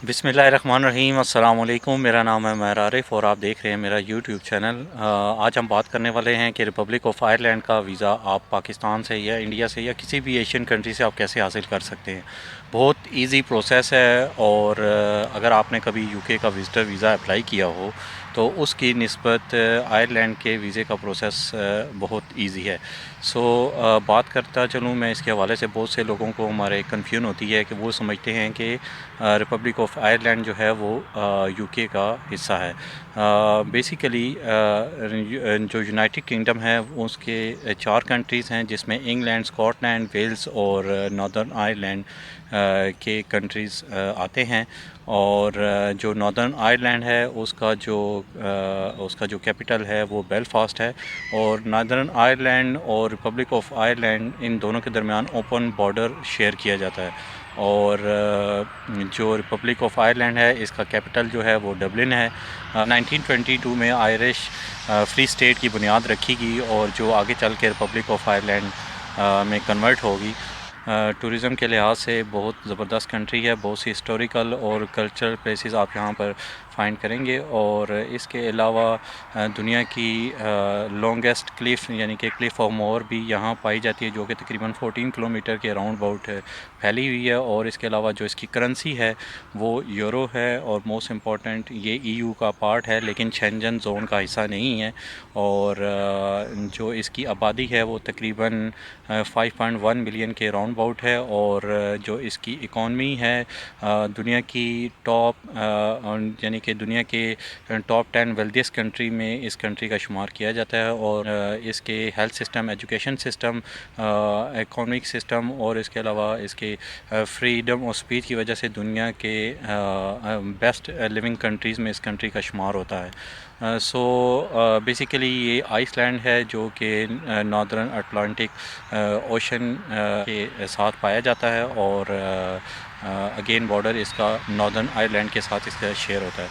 बिस्मिल्लाहिर्रहमानिर्रहीम अस्सलाम वालेकुम। मेरा नाम है महर आरिफ और आप देख रहे हैं मेरा यूट्यूब चैनल। आज हम बात करने वाले हैं कि रिपब्लिक ऑफ आयरलैंड का वीज़ा आप पाकिस्तान से या इंडिया से या किसी भी एशियन कंट्री से आप कैसे हासिल कर सकते हैं। बहुत इजी प्रोसेस है और अगर आपने कभी यूके का विज़िटर वीज़ा अप्लाई किया हो तो उसकी निस्बत आयरलैंड के वीज़े का प्रोसेस बहुत इजी है। बात करता चलूँ मैं इसके हवाले से, बहुत से लोगों को हमारे कन्फ्यूजन होती है कि वो समझते हैं कि रिपब्लिक ऑफ आयरलैंड जो है वो यूके का हिस्सा है। बेसिकली जो यूनाइटेड किंगडम है उसके चार कंट्रीज़ हैं, जिसमें इंग्लैंड, स्कॉटलैंड, वेल्स और नॉर्दर्न आयरलैंड के कंट्रीज़ आते हैं। और जो नॉर्दर्न आयरलैंड है उसका जो कैपिटल है वो बेलफास्ट है। और नॉर्दर्न आयरलैंड और रिपब्लिक ऑफ आयरलैंड इन दोनों के दरमियान ओपन बॉर्डर शेयर किया जाता है। और जो रिपब्लिक ऑफ आयरलैंड है इसका कैपिटल जो है वो डबलिन है। 1922 में आयरिश फ्री स्टेट की बुनियाद रखी गई और जो आगे चल के रिपब्लिक ऑफ आयरलैंड में कन्वर्ट होगी। टूरिज़म के लिहाज से बहुत ज़बरदस्त कंट्री है, बहुत सी हिस्टोरिकल और कल्चरल प्लेसेस आप यहाँ पर फाइंड करेंगे। और इसके अलावा दुनिया की लॉन्गेस्ट क्लिफ़ यानी कि क्लिफ़ ऑफ मोर भी यहाँ पाई जाती है, जो कि तकरीबन 14 किलोमीटर के अराउंड अबाउट फैली हुई है। और इसके अलावा जो इसकी करेंसी है वो यूरो है और मोस्ट इम्पॉर्टेंट ये ईयू का पार्ट है लेकिन शेंजन जोन का हिस्सा नहीं है। और जो इसकी आबादी है वो तकरीबन 5.1 मिलियन के राउंड अबाउट है। और जो इसकी इकॉनमी है दुनिया की टॉप यानी कि दुनिया के टॉप 10 वेल्दियस्ट कंट्री में इस कंट्री का शुमार किया जाता है। और इसके health system, education system, economic system और इसके अलावा इसके फ्रीडम ऑफ स्पीच की वजह से दुनिया के बेस्ट लिविंग कंट्रीज़ में इस कंट्री का शुमार होता है। बेसिकली ये आइसलैंड है जो कि नॉर्दर्न अटलांटिक ओशन के साथ पाया जाता है। और अगेन बॉर्डर इसका नॉर्दर्न आयरलैंड के साथ इसका शेयर होता है।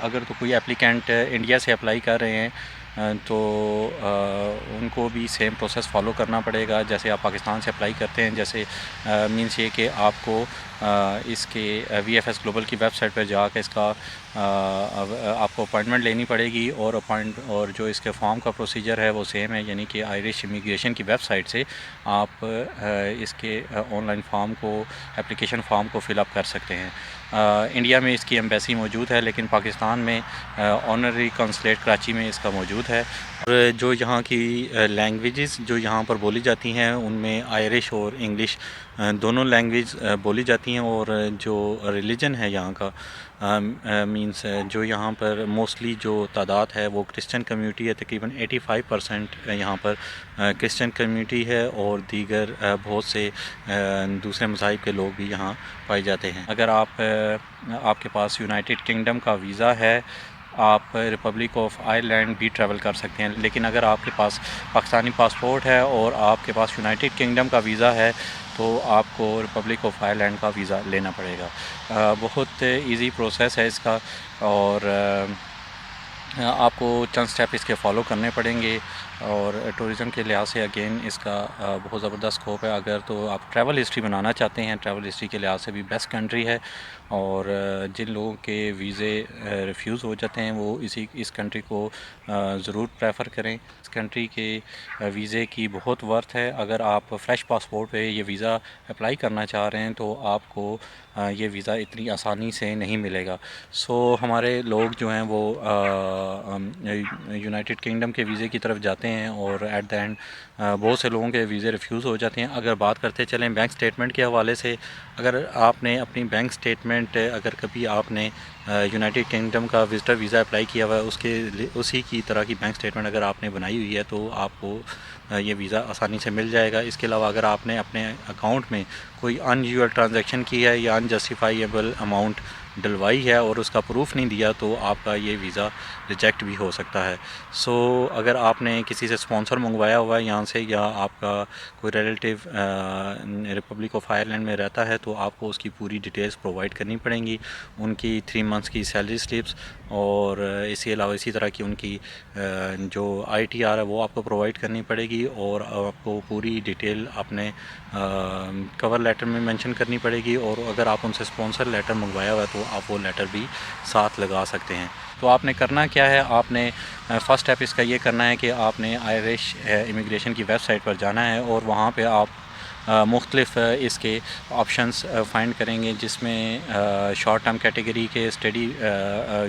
अगर तो कोई एप्लीकेंट इंडिया से अप्लाई कर रहे हैं तो उनको भी सेम प्रोसेस फॉलो करना पड़ेगा जैसे आप पाकिस्तान से अप्लाई करते हैं। जैसे मीन्स ये कि आपको इसके VFS ग्लोबल की वेबसाइट पर जाकर इसका आपको अपॉइंटमेंट लेनी पड़ेगी। और जो इसके फॉर्म का प्रोसीजर है वो सेम है, यानी कि आयरिश इमिग्रेशन की वेबसाइट से आप इसके ऑनलाइन फॉर्म को, एप्लीकेशन फॉर्म को फ़िलअप कर सकते हैं। इंडिया में इसकी एम्बेसी मौजूद है लेकिन पाकिस्तान में ऑनरी कॉन्सुलेट कराची में इसका मौजूद है। और जो यहाँ की लैंग्वेजेस जो यहाँ पर बोली जाती हैं उनमें आयरिश और इंग्लिश दोनों लैंग्वेज बोली जाती हैं। और जो रिलीजन है यहाँ का मींस जो यहाँ पर मोस्टली जो तादाद है वो क्रिश्चियन कम्युनिटी है, तकरीबन 85% यहाँ पर क्रिश्चियन कम्युनिटी है। और दीगर बहुत से दूसरे मज़ाहिब के लोग भी यहाँ पाए जाते हैं। अगर आपके पास यूनाइटेड किंगडम का वीज़ा है आप रिपब्लिक ऑफ आयरलैंड भी ट्रैवल कर सकते हैं। लेकिन अगर आपके पास पाकिस्तानी पासपोर्ट है और आपके पास यूनाइटेड किंगडम का वीज़ा है तो आपको रिपब्लिक ऑफ आयरलैंड का वीज़ा लेना पड़ेगा। बहुत इजी प्रोसेस है इसका और आपको चंद स्टेप इसके फॉलो करने पड़ेंगे। और टूरिज़म के लिहाज से अगेन इसका बहुत ज़बरदस्त स्कोप है। अगर तो आप ट्रैवल हिस्ट्री बनाना चाहते हैं, ट्रैवल हिस्ट्री के लिहाज से भी बेस्ट कंट्री है। और जिन लोगों के वीज़े रिफ्यूज़ हो जाते हैं वो इस कंट्री को ज़रूर प्रेफर करें। इस कंट्री के वीज़े की बहुत वर्थ है। अगर आप फ्रेश पासपोर्ट पे ये वीज़ा अप्लाई करना चाह रहे हैं तो आपको ये वीज़ा इतनी आसानी से नहीं मिलेगा। हमारे लोग जो हैं वो यूनाइटेड किंगडम के वीज़े की तरफ जाते हैं और एट द एंड बहुत से लोगों के वीज़े रिफ्यूज़ हो जाते हैं। अगर बात करते चलें बैंक स्टेटमेंट के हवाले से, अगर आपने अपनी बैंक स्टेटमेंट अगर कभी आपने यूनाइटेड किंगडम का विज़िटर वीज़ा अप्लाई किया हुआ है उसी की तरह की बैंक स्टेटमेंट अगर आपने बनाई हुई है तो आपको ये वीज़ा आसानी से मिल जाएगा। इसके अलावा अगर आपने अपने अकाउंट में कोई अनयूजुअल ट्रांजैक्शन की है या अनजस्टिफाइबल अमाउंट डलवाई है और उसका प्रूफ नहीं दिया तो आपका ये वीज़ा रिजेक्ट भी हो सकता है। अगर आपने किसी से स्पॉन्सर मंगवाया हुआ है यहाँ से या आपका कोई रिलेटिव रिपब्लिक ऑफ आयरलैंड में रहता है तो आपको उसकी पूरी डिटेल्स प्रोवाइड करनी पड़ेंगी। उनकी 3 मंथ्स की सैलरी स्लिप्स और इसके अलावा इसी तरह की उनकी जो ITR है वो आपको प्रोवाइड करनी पड़ेगी और आपको पूरी डिटेल अपने कवर लेटर में मेंशन करनी पड़ेगी। और अगर आप उनसे स्पॉन्सर लेटर मंगवाया हुआ है तो आप वो लेटर भी साथ लगा सकते हैं। तो आपने करना क्या है, आपने फ़र्स्ट स्टेप इसका ये करना है कि आपने आयरिश इमिग्रेशन की वेबसाइट पर जाना है और वहाँ पे आप मुख्तलिफ़ इसके ऑप्शंस फाइंड करेंगे, जिसमें शॉर्ट टर्म कैटेगरी के स्टडी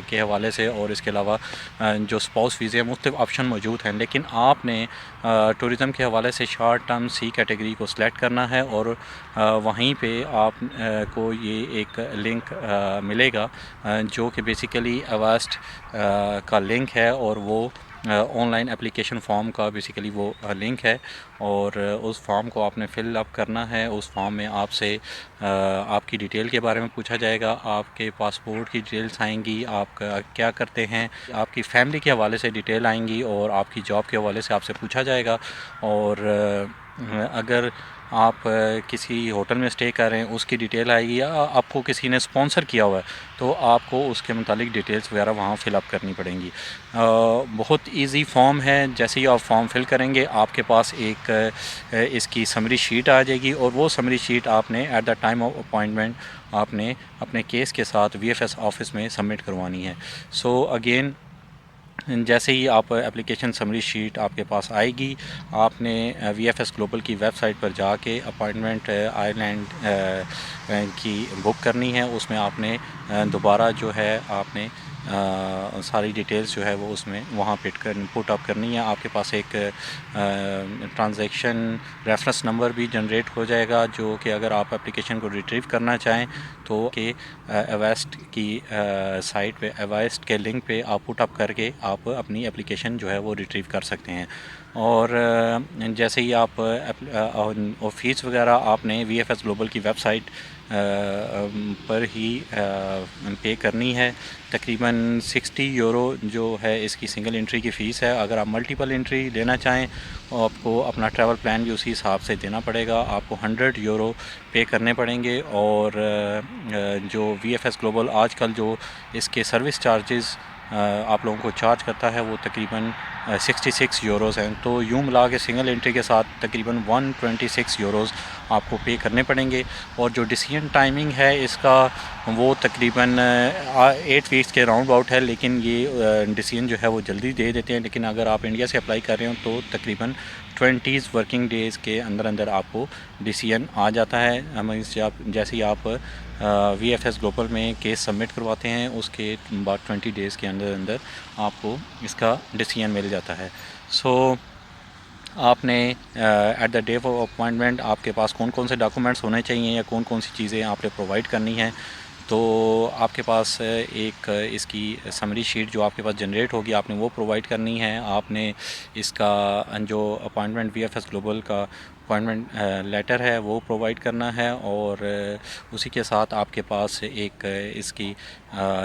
के हवाले से और इसके अलावा जो स्पाउस वीज़े मुख्तलिफ़ ऑप्शन मौजूद हैं। लेकिन आपने टूरिज़म के हवाले से शॉर्ट टर्म C कैटेगरी को सिलेक्ट करना है और वहीं पे आप को ये एक लिंक मिलेगा जो कि बेसिकली अवास्ट का लिंक है और वो ऑनलाइन एप्लीकेशन फॉर्म का बेसिकली वो लिंक है। और उस फॉर्म को आपने फिल अप करना है। उस फॉर्म में आपसे आपकी डिटेल के बारे में पूछा जाएगा, आपके पासपोर्ट की डिटेल्स आएंगी, आप क्या करते हैं, आपकी फ़ैमिली के हवाले से डिटेल आएंगी और आपकी जॉब के हवाले से आपसे पूछा जाएगा। और अगर आप किसी होटल में स्टे कर रहे हैं उसकी डिटेल आएगी, या आपको किसी ने स्पॉन्सर किया हुआ है तो आपको उसके मुतालिक डिटेल्स वगैरह वहाँ फ़िल अप करनी पड़ेंगी। बहुत इजी फॉर्म है। जैसे ही आप फॉर्म फिल करेंगे आपके पास एक इसकी समरी शीट आ जाएगी और वो समरी शीट आपने at the time of appointment आपने अपने केस के साथ VFS ऑफ़िस में सबमिट करवानी है। सो अगेन जैसे ही आप एप्लीकेशन समरी शीट आपके पास आएगी, आपने VFS ग्लोबल की वेबसाइट पर जाके अपॉइंटमेंट आयरलैंड की बुक करनी है। उसमें आपने दोबारा जो है आपने सारी डिटेल्स जो है वो उसमें वहाँ पुट अप करनी है। आपके पास एक ट्रांजैक्शन रेफरेंस नंबर भी जनरेट हो जाएगा, जो कि अगर आप एप्लीकेशन को रिट्रीव करना चाहें तो कि अवेस्ट की साइट पे अवेस्ट के लिंक पे आप पुट अप करके आप अपनी एप्लीकेशन जो है वो रिट्रीव कर सकते हैं। और जैसे ही आप और फ़ीस वगैरह आपने VFS ग्लोबल की वेबसाइट पर ही पे करनी है। तकरीबन 60 यूरो जो है इसकी सिंगल एंट्री की फ़ीस है। अगर आप मल्टीपल एंट्री लेना चाहें तो आपको अपना ट्रैवल प्लान भी उसी हिसाब से देना पड़ेगा। आपको 100 यूरो पे करने पड़ेंगे। और जो VFS ग्लोबल आजकल जो इसके सर्विस चार्जेस आप लोगों को चार्ज करता है वो तकरीबन 66 यूरोज़ हैं। तो यूँ मिला के सिंगल एंट्री के साथ तकरीबन 126 यूरोज़ आपको पे करने पड़ेंगे। और जो डिसीजन टाइमिंग है इसका वो तकरीबन 8 वीक्स के राउंड अबाउट है, लेकिन ये डिसीजन जो है वो जल्दी दे देते हैं। लेकिन अगर आप इंडिया से अप्लाई कर रहे हो तो तकरीबन 20 वर्किंग डेज़ के अंदर अंदर आपको डिसीजन आ जाता है। जैसे ही आप VFS ग्लोबल में केस सबमिट करवाते हैं उसके बाद 20 डेज़ के अंदर अंदर आपको इसका डिसीजन मिल जाता है। सो आपने at the day of appointment आपके पास कौन कौन से डॉक्यूमेंट्स होने चाहिए या कौन कौन सी चीज़ें आपने प्रोवाइड करनी है। तो आपके पास एक इसकी समरी शीट जो आपके पास जनरेट होगी आपने वो प्रोवाइड करनी है। आपने इसका जो अपॉइंटमेंट VFS ग्लोबल का अपॉइंटमेंट लेटर है वो प्रोवाइड करना है। और उसी के साथ आपके पास एक इसकी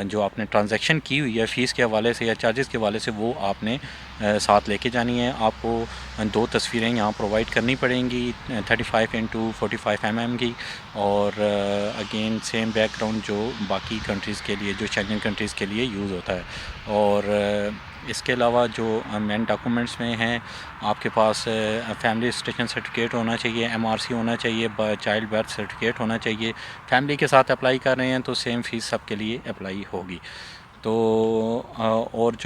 जो आपने ट्रांजैक्शन की हुई है फ़ीस के हवाले से या चार्जेस के हवाले से वो आपने साथ लेके जानी है। आपको 2 तस्वीरें यहाँ प्रोवाइड करनी पड़ेंगी 35x45 mm की। और अगेन सेम बैकग्राउंड जो बाकी कंट्रीज़ के लिए जो शेंगन कंट्रीज़ के लिए यूज़ होता है। और इसके अलावा जो मेन डॉक्यूमेंट्स में हैं आपके पास फैमिली स्टेशन सर्टिफिकेट होना चाहिए, MRC होना चाहिए, चाइल्ड बर्थ सर्टिफिकेट होना चाहिए। फैमिली के साथ अप्लाई कर रहे हैं तो सेम फ़ीस सबके लिए अप्लाई होगी। तो और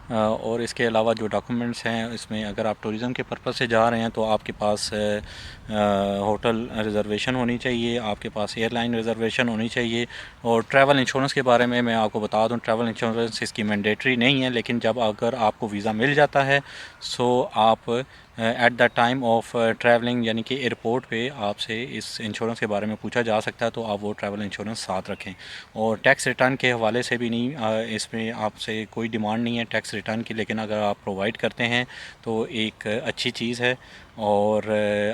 और इसके अलावा जो डॉक्यूमेंट्स हैं इसमें अगर आप टूरिज़म के पर्पज़ से जा रहे हैं तो आपके पास होटल रिज़र्वेशन होनी चाहिए, आपके पास एयरलाइन रिज़र्वेशन होनी चाहिए। और ट्रैवल इंश्योरेंस के बारे में मैं आपको बता दूं, ट्रैवल इंश्योरेंस इसकी मैंडेटरी नहीं है, लेकिन जब अगर आपको वीज़ा मिल जाता है सो आप at the time of travelling यानी कि एयरपोर्ट पे आपसे इस इंश्योरेंस के बारे में पूछा जा सकता है, तो आप वो ट्रैवल इंश्योरेंस साथ रखें। और टैक्स रिटर्न के हवाले से भी नहीं, इसमें आपसे कोई डिमांड नहीं है टैक्स रिटर्न की, लेकिन अगर आप प्रोवाइड करते हैं तो एक अच्छी चीज़ है। और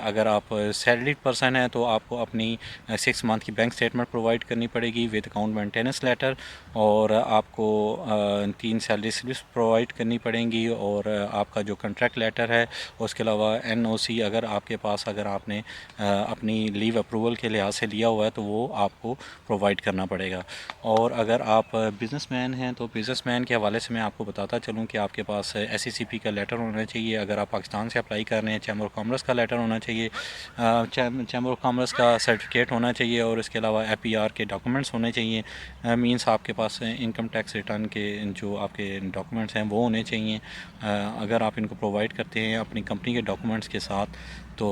अगर आप सैलरीड पर्सन हैं तो आपको अपनी 6 मंथ की बैंक स्टेटमेंट प्रोवाइड करनी पड़ेगी विद अकाउंट मेंटेनेंस लेटर, और आपको 3 सैलरी स्लिप्स प्रोवाइड करनी पड़ेंगी, और आपका जो कॉन्ट्रैक्ट लेटर है, उसके अलावा NOC अगर आपके पास, अगर आपने अपनी लीव अप्रूवल के लिहाज से लिया हुआ है तो वो आपको प्रोवाइड करना पड़ेगा। और अगर आप बिज़नेसमैन हैं तो बिज़नेसमैन के हवाले से मैं आपको बताता चलूँ कि आपके पास SECP का लेटर होना चाहिए। अगर आप पाकिस्तान से अप्लाई कर रहे हैं, चैम्बर ऑफ कॉमर्स का लेटर होना चाहिए, चैम्बर ऑफ कॉमर्स का सर्टिफिकेट होना चाहिए, और इसके अलावा APR के डॉक्यूमेंट्स होने चाहिए। मींस आपके पास इनकम टैक्स रिटर्न के जो आपके डॉक्यूमेंट्स हैं वो होने चाहिए। अगर आप इनको प्रोवाइड करते हैं अपनी कंपनी के डॉक्यूमेंट्स के साथ तो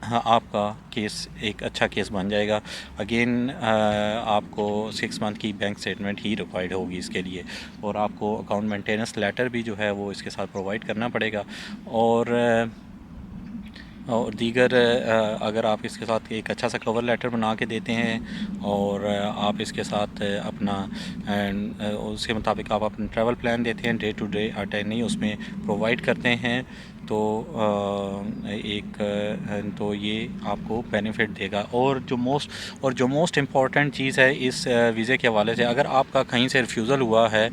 हाँ, आपका केस एक अच्छा केस बन जाएगा। अगेन आपको 6 मंथ की बैंक स्टेटमेंट ही रिक्वायर्ड होगी इसके लिए, और आपको अकाउंट मेंटेनेंस लेटर भी जो है वो इसके साथ प्रोवाइड करना पड़ेगा। और दीगर अगर आप इसके साथ एक अच्छा सा कवर लेटर बना के देते हैं, और आप इसके साथ अपना उसके मुताबिक आप अपना ट्रैवल प्लान देते हैं, डे टू डे नहीं उसमें प्रोवाइड करते हैं, तो तो ये आपको बेनिफिट देगा। और जो मोस्ट इम्पॉर्टेंट चीज़ है इस वीज़े के हवाले से, अगर आपका कहीं से रिफ्यूज़ल हुआ है,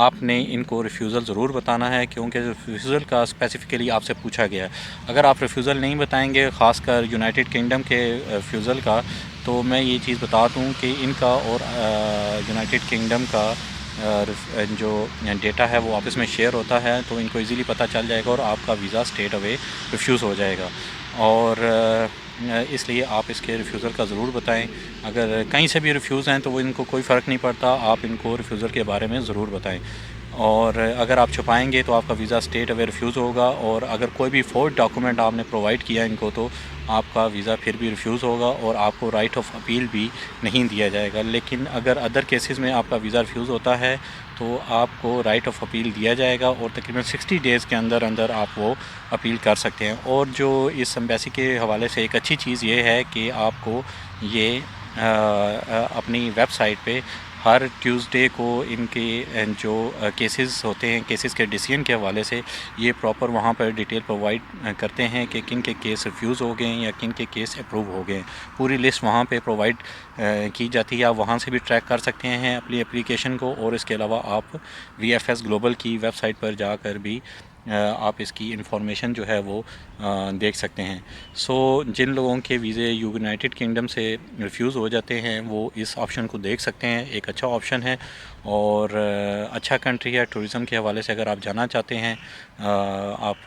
आपने इनको रिफ्यूज़ल ज़रूर बताना है, क्योंकि रिफ्यूज़ल का स्पेसिफ़िकली आपसे पूछा गया है। अगर आप रिफ्यूज़ल नहीं बताएंगे, ख़ासकर यूनाइटेड किंगडम के रिफ्यूज़ल का, तो मैं ये चीज़ बता दूं कि इनका और यूनाइटेड किंगडम का जो डेटा है वो आपस में शेयर होता है, तो इनको इजीली पता चल जाएगा और आपका वीज़ा स्ट्रेट अवे रिफ्यूज़ हो जाएगा। और इसलिए आप इसके रिफ्यूज़ल का ज़रूर बताएं। अगर कहीं से भी रिफ्यूज़ हैं तो वो इनको कोई फ़र्क नहीं पड़ता, आप इनको रिफ्यूज़ल के बारे में ज़रूर बताएं। और अगर आप छुपाएंगे तो आपका वीज़ा स्टेट अवे रिफ्यूज़ होगा, और अगर कोई भी फोर्ड डॉक्यूमेंट आपने प्रोवाइड किया इनको तो आपका वीज़ा फिर भी रिफ्यूज़ होगा, और आपको राइट ऑफ अपील भी नहीं दिया जाएगा। लेकिन अगर अदर केसेस में आपका वीज़ा रिफ्यूज़ होता है तो आपको राइट ऑफ अपील दिया जाएगा, और तकरीबन 60 डेज़ के अंदर अंदर आप वो अपील कर सकते हैं। और जो इस एम्बेसी के हवाले से एक अच्छी चीज़ ये है कि आपको ये अपनी वेबसाइट पे हर ट्यूसडे को इनके जो केसेस होते हैं, केसेस के डिसीजन के हवाले से ये प्रॉपर वहाँ पर डिटेल प्रोवाइड करते हैं कि किन के केस रिफ्यूज़ हो गए हैं या किन के केस अप्रूव हो गए हैं। पूरी लिस्ट वहाँ पे प्रोवाइड की जाती है। आप वहाँ से भी ट्रैक कर सकते हैं अपनी एप्लीकेशन को, और इसके अलावा आप VFS ग्लोबल की वेबसाइट पर जाकर भी आप इसकी इंफॉर्मेशन जो है वो देख सकते हैं। सो जिन लोगों के वीज़े यूनाइटेड किंगडम से रिफ्यूज़ हो जाते हैं वो इस ऑप्शन को देख सकते हैं, एक अच्छा ऑप्शन है और अच्छा कंट्री है। टूरिज़म के हवाले से अगर आप जाना चाहते हैं आप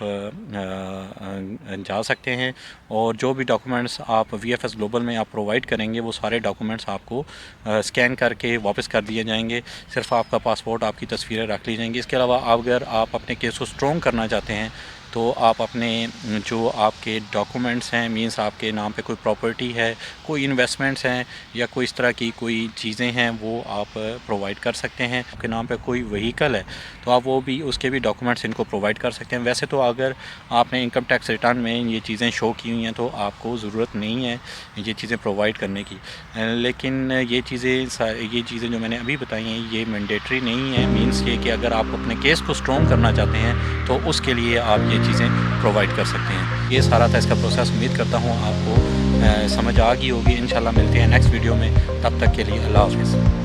जा सकते हैं, और जो भी डॉक्यूमेंट्स आप VFS ग्लोबल में आप प्रोवाइड करेंगे वो सारे डॉक्यूमेंट्स आपको स्कैन करके वापस कर दिए जाएंगे। सिर्फ आपका पासपोर्ट, आपकी तस्वीरें रख ली जाएंगी। इसके अलावा अगर आप अपने केस को स्ट्रॉन्ग करना चाहते हैं तो आप अपने जो आपके डॉक्यूमेंट्स हैं, मींस आपके नाम पे कोई प्रॉपर्टी है, कोई इन्वेस्टमेंट्स हैं या कोई इस तरह की कोई चीज़ें हैं, वो आप प्रोवाइड कर सकते हैं। आपके नाम पे कोई व्हीकल है तो आप वो भी, उसके भी डॉक्यूमेंट्स इनको प्रोवाइड कर सकते हैं। वैसे तो अगर आपने इनकम टैक्स रिटर्न में ये चीज़ें शो की हुई हैं तो आपको ज़रूरत नहीं है ये चीज़ें प्रोवाइड करने की, लेकिन ये चीज़ें जो मैंने अभी बताई हैं ये मैंडेटरी नहीं है। मींस ये कि अगर आप अपने केस को स्ट्रॉन्ग करना चाहते हैं तो उसके लिए आप ये चीज़ें प्रोवाइड कर सकते हैं। ये सारा था इसका प्रोसेस। उम्मीद करता हूँ आपको समझ आ गई होगी। इंशाल्लाह मिलते हैं नेक्स्ट वीडियो में, तब तक के लिए अल्लाह हाफ़िज़।